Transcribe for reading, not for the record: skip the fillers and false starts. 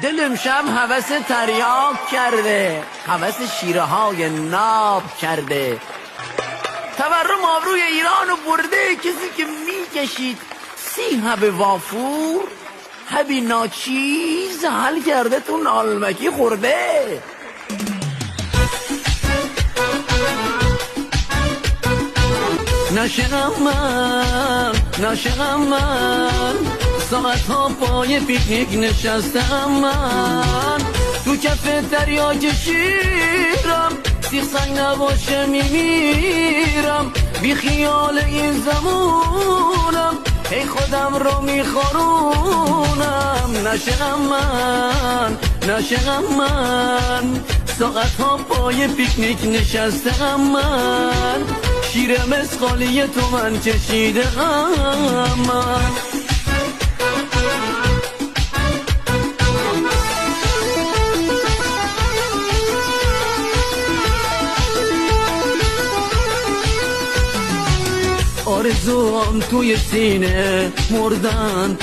دلم شب هوس تریاک کرده، هوس شیره های ناب کرده. تورم آبروی ایرانو برده، کسی که میکشید سیه وافور هبی ناچیز حل کرده تو نالمکی خورده. نشم من ساعت ها پای پیکنیک نشستم من، تو کف دریا کشیرم سیخ سنگ نباشه میمیرم، بی خیال این زمونم ای خودم رو میخارونم. نشم من ساعت ها پای پیکنیک نشستم من، شیر مسخالی تو من کشیدم من. آرزوام توی سینه مردن